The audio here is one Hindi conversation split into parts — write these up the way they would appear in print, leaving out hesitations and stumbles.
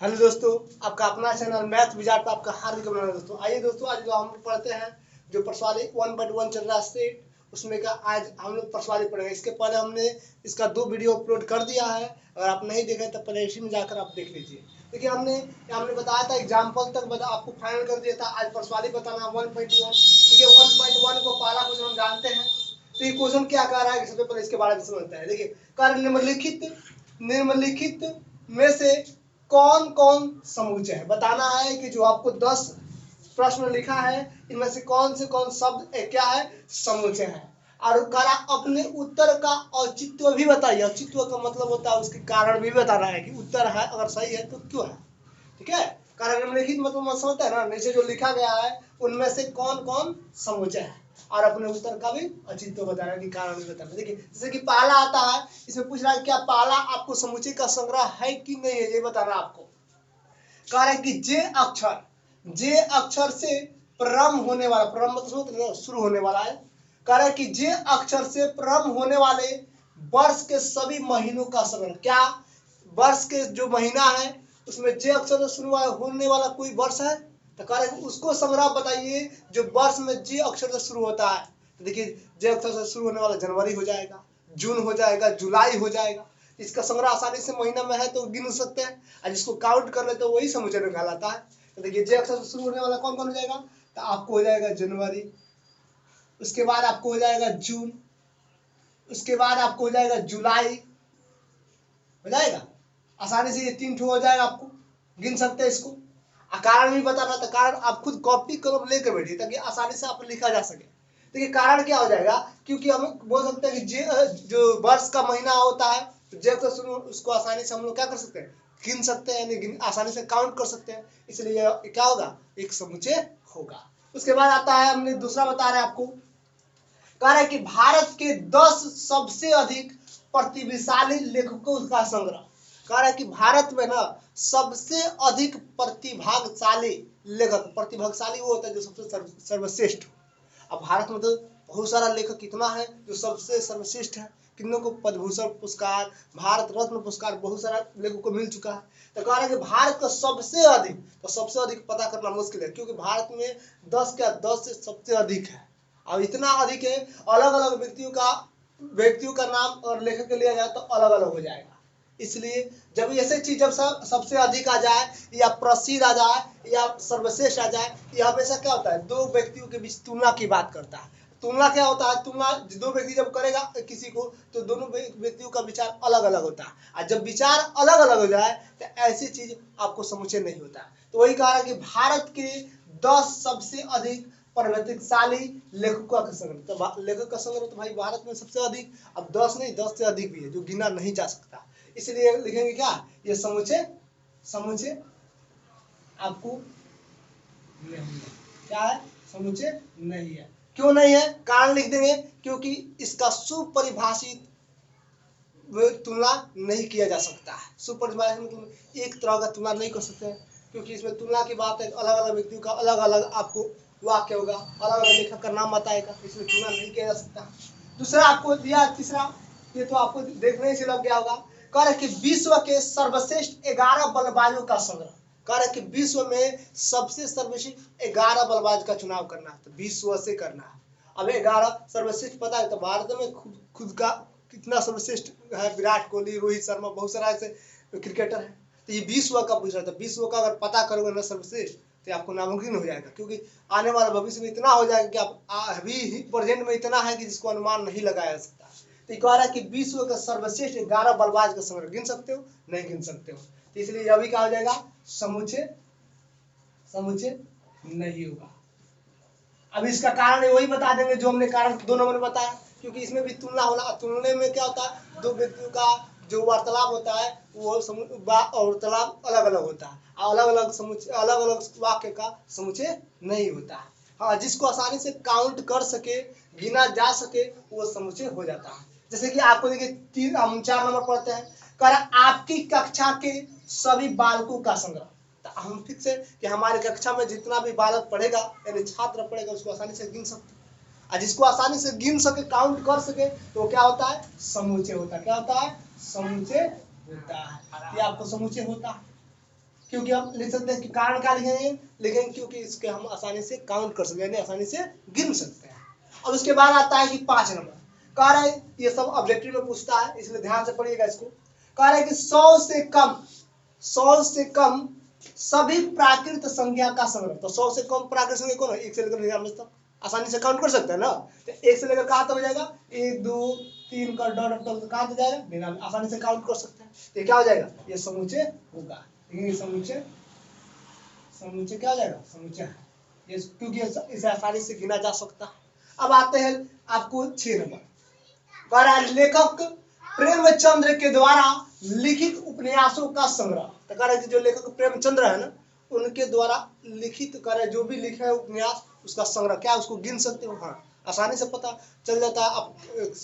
हेलो दोस्तों, आपका अपना चैनल मैथ विजार्ड पर आपका हार्दिक अभिनंदन। दोस्तों आइए दोस्तों, आज जो हम पढ़ते हैं जो प्रश्नावली 1/1 चल रहा है स्टेट, उसमें का आज हम लोग प्रश्नावली पढ़ेंगे। इसके पहले हमने इसका 2 वीडियो अपलोड कर दिया है। अगर आप नहीं देखें तो पहले इसी में जाकर आप देख लीजिए। देखिए हमने बताया था एग्जाम्पल तक आपको फाइनल कर दिया था। आज प्रश्नावली बताना 1.1। देखिए 1.1 को पहला क्वेश्चन हम जानते हैं। तो ये क्वेश्चन क्या कह रहा है सबसे पहले इसके बारे में समझते हैं। देखिए कार्य निम्नलिखित में से कौन कौन समुच्चय है बताना है कि जो आपको 10 प्रश्न लिखा है इनमें से कौन शब्द क्या है समुच्चय है। और करा अपने उत्तर का औचित्य भी बताइए। औचित्य का मतलब होता है उसके कारण भी बताना है कि उत्तर है अगर सही है तो क्यों है। ठीक है, कारण निम्नलिखित मतलब समझते हैं ना, नीचे जो लिखा गया है उनमें से कौन कौन समुच्चय है और अपने उत्तर का भी औचित्य बताना कि कारण भी बताना। देखिए जैसे कि पहला आता है, इसमें पूछ रहा है क्या पहला आपको समुच्चय का संग्रह है कि नहीं है, ये बताना आपको। कह रहा है कि जे अक्षर से प्रारंभ होने वाला, प्रारंभ मतलब शुरू होने वाला है। कह रहा है कि जे अक्षर से प्रारंभ होने वाले वर्ष के सभी महीनों का संग्रह। क्या वर्ष के जो महीना है उसमें जे अक्षर से शुरू होने वाला कोई वर्ष है तो कह रहे हैं उसको संग्रह बताइए जो वर्ष में जे अक्षर से शुरू होता है। तो देखिए जे अक्षर से शुरू होने वाला जनवरी हो जाएगा, जून हो जाएगा, जुलाई हो जाएगा। इसका संग्रह आसानी से महीना में है तो गिन सकते हैं और जिसको काउंट कर ले तो वही समुच्चय में कहलाता है। तो देखिए जे अक्षर से शुरू होने वाला कौन कौन हो जाएगा, तो आपको हो जाएगा जनवरी, उसके बाद आपको हो जाएगा जून, उसके बाद आपको हो जाएगा जुलाई, हो जाएगा आसानी से। ये 3 ठो हो जाएगा, आपको गिन सकते हैं इसको। कारण भी बताना था, कारण आप खुद कॉपी कलम लेकर बैठिए ताकि आसानी से आप लिखा जा सके। देखिए कारण क्या हो जाएगा, क्योंकि हम बोल सकते हैं कि जो वर्ष का महीना होता है तो जे तो शुरू उसको आसानी से हम लोग क्या कर सकते हैं, गिन सकते हैं, यानी आसानी से काउंट कर सकते हैं। इसलिए क्या होगा, एक समुच्चय होगा। उसके बाद आता है, हमने दूसरा बता रहे हैं आपको, कह रहा है कि भारत के 10 सबसे अधिक प्रतिभाशाली लेखकों का संग्रह। कह रहा है कि भारत में ना सबसे अधिक प्रतिभाशाली लेखक, प्रतिभाशाली वो होता है जो सबसे सर्वश्रेष्ठ हो। अब भारत में तो बहुत सारा लेखक कितना है जो सबसे सर्वश्रेष्ठ है, कितनों को पद्म भूषण पुरस्कार, भारत रत्न पुरस्कार बहुत सारा लेखकों को मिल चुका है। तो कह रहा है कि भारत का सबसे अधिक, तो सबसे अधिक पता करना मुश्किल है क्योंकि भारत में 10 से सबसे अधिक है। और इतना अधिक है, अलग अलग व्यक्तियों का नाम और लेखक लिया जाए तो अलग अलग हो जाएगा। इसलिए जब ऐसे चीज जब सबसे अधिक आ जाए या प्रसिद्ध आ जाए या सर्वश्रेष्ठ आ जाए, यह हमेशा क्या होता है, दो व्यक्तियों के बीच तुलना की बात करता है। तुलना क्या होता है, तुलना दो व्यक्ति जब करेगा किसी को तो दोनों व्यक्तियों का विचार अलग अलग होता है और जब विचार अलग अलग हो जाए तो ऐसी चीज आपको समुच्चय नहीं होता। तो वही कहा कि भारत के 10 सबसे अधिक प्रतिभाशाली लेखकों का संग्रह। तो लेखक का संग्रह तो भाई भारत में सबसे अधिक, अब 10 नहीं 10 से अधिक भी है जो गिना नहीं जा सकता। इसलिए लिखेंगे क्या, ये समुच्चय आपको नहीं है। क्या है, समुच्चय नहीं है। क्यों नहीं है, कारण लिख देंगे, क्योंकि इसका सुपरिभाषित तुलना नहीं किया जा सकता है। सुपरिभाषित मतलब एक तरह का तुलना नहीं कर सकते हैं क्योंकि इसमें तुलना की बात है, अलग अलग व्यक्तियों का अलग अलग आपको वाक्य होगा, अलग अलग लेखक का नाम बताएगा, इसमें तुलना नहीं किया जा सकता। दूसरा आपको दिया, तीसरा ये तो आपको देखने से लग गया होगा, कह रहे कि विश्व के सर्वश्रेष्ठ 11 बल्लेबाजों का संग्रह। कह रहे कि विश्व में सबसे सर्वश्रेष्ठ 11 बल्लेबाज का चुनाव करना है तो विश्व से करना है। अब 11 सर्वश्रेष्ठ पता है तो भारत में खुद का कितना सर्वश्रेष्ठ है, विराट कोहली, रोहित शर्मा, बहुत सारा ऐसे क्रिकेटर है। तो ये विश्व का पूछ रहा था, विश्व का अगर पता करोगे ना सर्वश्रेष्ठ तो आपको नामुमकिन हो जाएगा क्योंकि आने वाले भविष्य में इतना हो जाएगा कि आप अभी प्रेजेंट में इतना है कि जिसको अनुमान नहीं लगाया जा सकता। तो कह रहा है कि विश्व का सर्वश्रेष्ठ 11 बल्लेबाज का संग्रह गिन सकते हो, नहीं गिन सकते हो। तो इसलिए अभी क्या हो जाएगा, समुच्चय नहीं होगा। अब इसका कारण वही बता देंगे जो हमने कारण 2 नंबर में बताया, क्योंकि इसमें भी तुलना होना, तुलने में क्या होता है, दो व्यक्तियों का जो वार्तालाप होता है वो वार्तालाप अलग अलग होता है, अलग अलग वाक्य का समुच्चय नहीं होता है। हाँ, जिसको आसानी से काउंट कर सके, गिना जा सके, वो समुच्चय हो जाता है। जैसे कि आपको देखिए हम 4 नंबर पढ़ते हैं, कर आपकी कक्षा के सभी बालकों का संग्रह। हम फिक्स है कि हमारे कक्षा में जितना भी बालक पढ़ेगा यानी छात्र पढ़ेगा उसको आसानी से गिन सकते हैं और जिसको आसानी से गिन सके, काउंट कर सके तो क्या होता है, समुच्चय होता है। क्या होता है, समुच्चय होता है। ये आपको समुच्चय होता है। क्योंकि हम लिख सकते हैं कि कारण क्या लिखेंगे, लिखेंगे क्योंकि इसके हम आसानी से काउंट कर सकते हैं, यानी आसानी से गिन सकते हैं। अब उसके बाद आता है कि 5 नंबर, कह रहा है ये सब ऑब्जेक्टिव में पूछता है, इसलिए ध्यान से पढ़िएगा इसको। कह रहा है कि 100 से कम सभी प्राकृत संख्या का संग्रह। तो 100 से कम प्राकृत संख्या कौन है, 1 से लेकर 99 तक आसानी से काउंट कर सकते हैं ना। तो 1 से लेकर कहाँ तक हो जाएगा, 1 2 3 का डॉट तक कहाँ तक जाएगा, 99, आसानी से काउंट कर सकते हैं। तो क्या हो जाएगा, ये समुच्चय होगा। ये समुच्चय क्या हो जाएगा, समुच्चय है ये, क्योंकि इसे आसानी से गिना जा सकता है। अब आते हैं आपको 6 नंबर, कह रहा है लेखक प्रेमचंद्र के द्वारा लिखित उपन्यासों का संग्रह। तो कह रहा है कि जो लेखक प्रेमचंद्र है ना, उनके द्वारा लिखित कर जो भी लिखा है उपन्यास, उसका संग्रह क्या, उसको गिन सकते हो। हाँ, आसानी से पता चल जाता है।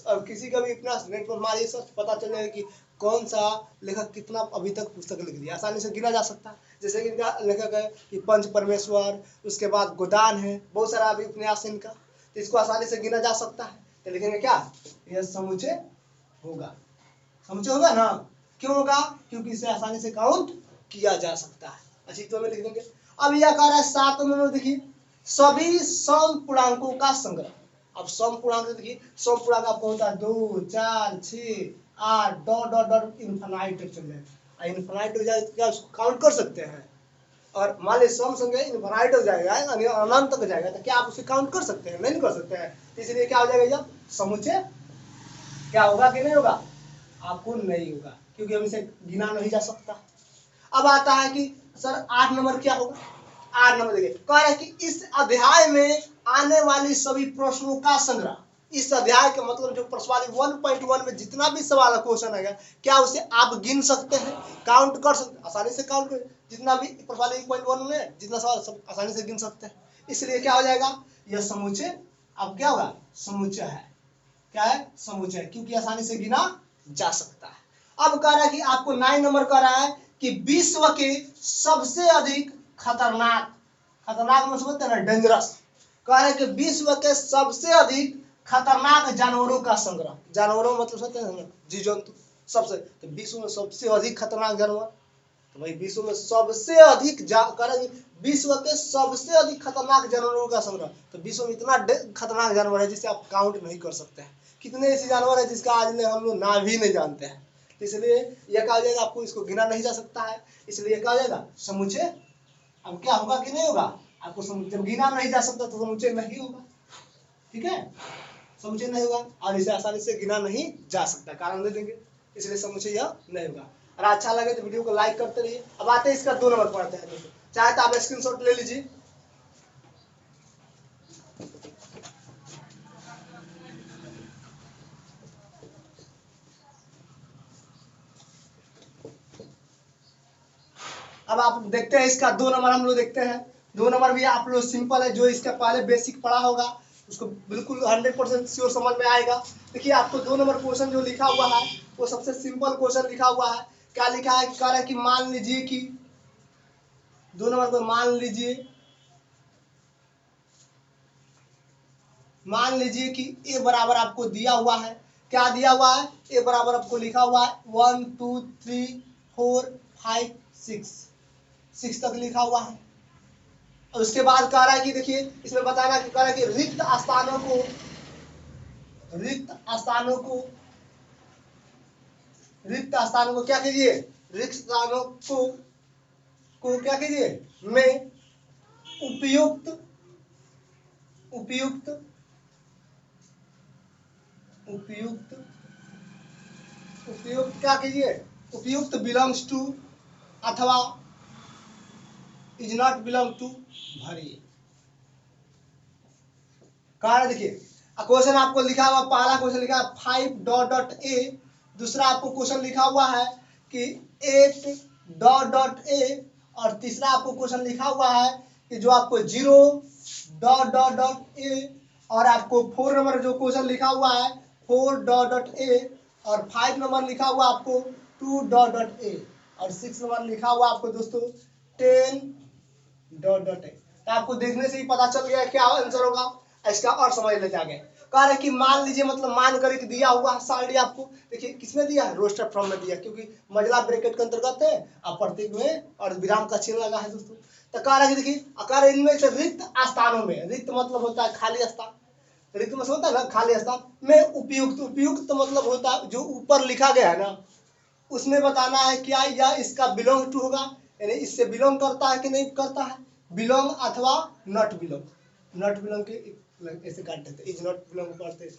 अब किसी का भी उपन्यास नेट पर मारिए, सर्च, पता चल जाएगा कि कौन सा लेखक कितना अभी तक पुस्तक लिख दिया, आसानी से गिना जा सकता है। जैसे कि इनका लेखक है कि पंच परमेश्वर, उसके बाद गोदान है, बहुत सारा अभी उपन्यास है इनका, तो इसको आसानी से गिना जा सकता है। तो लिखेंगे क्या, यह समुच्चय होगा। समुच्चय होगा ना, क्यों होगा, क्योंकि इसे आसानी से काउंट किया जा सकता है। अस्तित्व में लिख देंगे। अब यह कह रहा है 7 नंबर, देखिए सभी सम पूर्णांकों का संग्रह। अब सम पूर्णांक देखिए, सम पूर्णांक आपको होता है 2 4 6 8 डॉट डॉट डॉट इनफाइनाइट तक चल जाएगा। इनफाइनाइट हो जाए तो क्या उसको काउंट कर सकते हैं। और मान लीजिए सम संख्या इनफाइनाइट हो जाएगा, अनंत तक जाएगा, तो क्या आप उसे काउंट कर सकते हैं, नहीं कर सकते हैं। इसलिए क्या हो जाएगा, जब समुच्चय क्या होगा कि नहीं होगा, आपको नहीं होगा, क्योंकि हम इसे गिना नहीं जा सकता। अब आता है कि सर 8 नंबर क्या होगा। 8 नंबर देखिए, कह रहा है कि इस अध्याय में आने वाली सभी प्रश्नों का संग्रह। इस अध्याय का मतलब जो प्रश्नावली 1.1 में जितना भी सवाल क्वेश्चन है, क्या उसे आप गिन सकते हैं, काउंट कर सकते हैं, आसानी से काउंट कर, जितना भी प्रश्नावली 1.1 में जितना सवाल सब आसानी से गिन सकते हैं। इसलिए क्या हो जाएगा, यह समुच्चय अब क्या होगा, समुच्चय है। क्या है, समुच्चय, क्योंकि आसानी से गिना जा सकता है। अब कह रहा है कि आपको 9 नंबर कह रहा है कि विश्व के सबसे अधिक खतरनाक में समझते हैं ना, डेंजरस। कह रहे हैं कि विश्व के सबसे अधिक खतरनाक जानवरों का संग्रह। जानवरों मतलब समझते हैं ना, जीव जंतु, सबसे, तो विश्व में सबसे अधिक खतरनाक जानवर, तो भाई विश्व में सबसे अधिक विश्व के सबसे अधिक खतरनाक जानवरों का संग्रह। तो विश्व में इतना खतरनाक जानवर है जिसे आप काउंट नहीं कर सकते हैं। कितने ऐसे जानवर है जिसका आज हम लोग नाम भी नहीं जानते हैं। इसलिए यह कहा जाएगा, आपको इसको गिना नहीं जा सकता है, इसलिए यह कहा जाएगा समुच्चय। अब क्या होगा कि नहीं होगा, आपको जब गिना नहीं जा सकता तो समुच्चय नहीं होगा। ठीक है, समुच्चय नहीं होगा, और इसे आसानी से गिना नहीं जा सकता, कारण दे देंगे, इसलिए समुच्चय यह नहीं होगा। और अच्छा लगे तो वीडियो को लाइक करते रहिए। अब आते हैं इसका 2 नंबर पढ़ते हैं दोस्तों, चाहे तो आप स्क्रीनशॉट ले लीजिए। अब आप देखते हैं इसका 2 नंबर हम लोग देखते हैं। 2 नंबर भी आप लोग सिंपल है, जो इसका पहले बेसिक पढ़ा होगा उसको बिल्कुल 100% श्योर समझ में आएगा। देखिए आपको 2 नंबर क्वेश्चन जो लिखा हुआ है वो सबसे सिंपल क्वेश्चन लिखा हुआ है। क्या लिखा है, कह रहा है कि मान लीजिए कि 2 नंबर को मान लीजिए कि ए बराबर आपको दिया हुआ है। क्या दिया हुआ है, ए बराबर आपको लिखा हुआ है 1 2 3 4 5 6 तक लिखा हुआ है। और उसके बाद कह रहा है कि देखिए इसमें बताना कि कह रहा है कि रिक्त स्थानों को क्या कीजिए, रिक्त स्थानों को क्या कीजिए, में उपयुक्त क्या कीजिए, उपयुक्त बिलोंग्स टू अथवा इज नॉट बिलोंग टू भरिए। कारण देखिए क्वेश्चन आपको लिखा हुआ, पहला क्वेश्चन लिखा है 5 डॉट डॉट ए, दूसरा आपको क्वेश्चन लिखा हुआ है कि 8 डॉट डॉट ए, और तीसरा आपको क्वेश्चन लिखा हुआ है कि जो आपको 0 डॉट डॉट डॉट ए, और आपको 4 नंबर जो क्वेश्चन लिखा हुआ है 4 डॉट डॉट ए, और 5 नंबर लिखा हुआ आपको 2 डॉट डॉट ए, और 6 नंबर लिखा हुआ आपको दोस्तों 10 डॉट डॉट ए। तो आपको देखने से ही पता चल गया क्या आंसर होगा, इसका और समझ लेते आगे। कह रहे कि मान लीजिए, मतलब मान करके दिया हुआ है सारणी आपको, देखिए किसमें दिया है, रोस्टर फॉर्म में दिया, क्योंकि मजला ब्रैकेट के अंतर्गत है और प्रतीक में और विराम का चिन्ह लगा है दोस्तों। तो कह रहा है कि देखिए, कह रहे इनमें से रिक्त स्थानों में, रिक्त मतलब होता है खाली स्थान, रिक्त मतलब होता है ना खाली स्थान में उपयुक्त, उपयुक्त मतलब होता है जो ऊपर लिखा गया है ना, उसमें बताना है क्या यह इसका बिलोंग टू होगा, यानी इससे बिलोंग करता है कि नहीं करता है, बिलोंग अथवा नॉट बिलोंग, नॉट बिलोंग के ऐसे काट देते, इज नॉट बिलोंग पढ़ते हैं।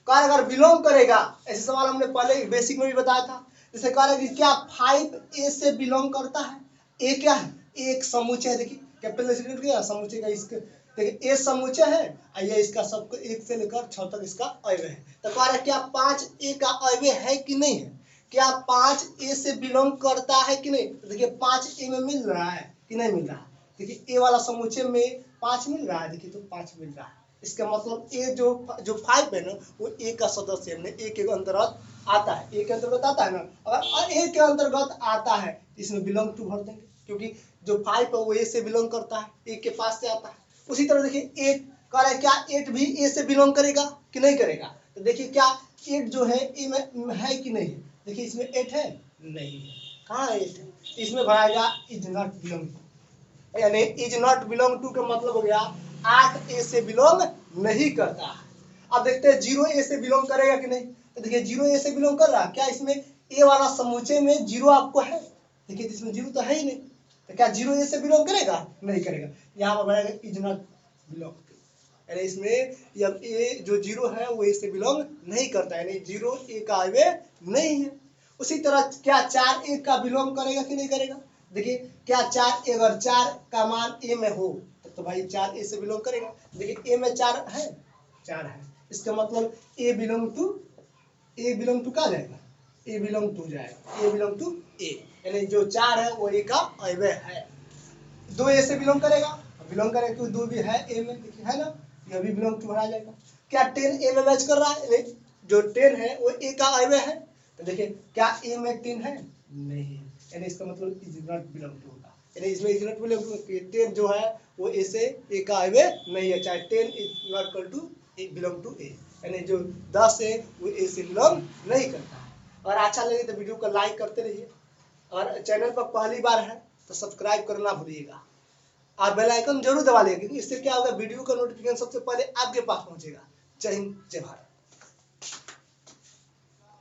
कार अगर बिलोंग करेगा, ऐसे सवाल हमने पहले बेसिक में भी बताया था, जैसे कह रहा है कि क्या 5A से बिलोंग करता है, ए क्या है, एक समुच्चय है, देखिए कैपिटल क्या समुच्चय का, इसके देखिए ए समुच्चय है और ये इसका सबको 1 से लेकर 6 तक इसका अवयव है। तो कह रहा है क्या 5A का अवयव है कि नहीं है, क्या 5A से बिलोंग करता है कि नहीं, तो देखिए 5A में मिल रहा है कि नहीं मिल रहा है, देखिए ए वाला समुच्चय में 5 मिल रहा है, देखिए तो 5 मिल रहा है, इसका मतलब ए जो 5 है ना वो ए का सदस्य है, ए के अंतर्गत आता है, ए के अंतर्गत आता है ना, अगर ए के अंतर्गत आता है इसमें बिलोंग टू भर देंगे, क्योंकि जो 5 है वो ए से बिलोंग करता है, ए के पास से आता है। उसी तरह देखिए 8 कह रहा है क्या 8 भी ए से बिलोंग करेगा कि नहीं करेगा, तो देखिए क्या 8 जो है ए में है कि नहीं है, देखिए इसमें 8 है नहीं है, कहाँ है 8 है, इसमें भराएगा इज नॉट बिलोंग टू, यानी इज नॉट बिलोंग टू का मतलब हो गया 8A से बिलोंग नहीं करता है। अब देखते हैं 0A से बिलोंग करेगा कि नहीं, तो देखिए 0A से बिलोंग कर रहा है, क्या इसमें ए वाला समुच्चय में 0 आपको है, देखिए इसमें 0 तो है ही नहीं, तो क्या 0A से बिलोंग करेगा, नहीं करेगा, यहाँ पर बनाएगा इज नॉट बिलोंग टू, यानी इसमें जब ए जो 0 है वो ए से बिलोंग नहीं करता है, यानी 0A का अवयव नहीं है। उसी तरह क्या 4A का बिलोंग करेगा कि नहीं करेगा, देखिए क्या 4 अगर 4 का मान ए में हो तो भाई 4A से बिलोंग करेगा, देखिए ए में 4 है, 4 है, इसका मतलब ए बिलोंग टू का जाएगा, ए बिलोंग टू जाएगा, ए बिलोंग टू ए, यानी जो 4 है वो ए का अवयव है। 2A से बिलोंग करेगा, बिलोंग करेगा क्योंकि 2 भी है ए में, देखिए है ना, ये भी बिलोंग टू भरा जाएगा। क्या 10A में मैच कर रहा है, जो 10 है वो ए का अवयव है, तो देखिए क्या ए में 10 है, नहीं है, यानी इसका मतलब इज नॉट बिलोंग टू होगा, यानी इसमें इज नॉट बिलोंग टू 10 जो है वो ए से ए का अवयव नहीं है, चाहे 10 is not equal to A belong to A, यानी जो 10 है वो ए से बिलोंग नहीं करता है। और अच्छा लगे तो वीडियो को लाइक करते रहिए, और चैनल पर पहली बार है तो सब्सक्राइब करना भूलिएगा, और बेल आइकन जरूर दबा लिएगा, क्योंकि इससे क्या होगा वीडियो का नोटिफिकेशन सबसे पहले आपके पास पहुंचेगा। जय हिंद, जय भारत।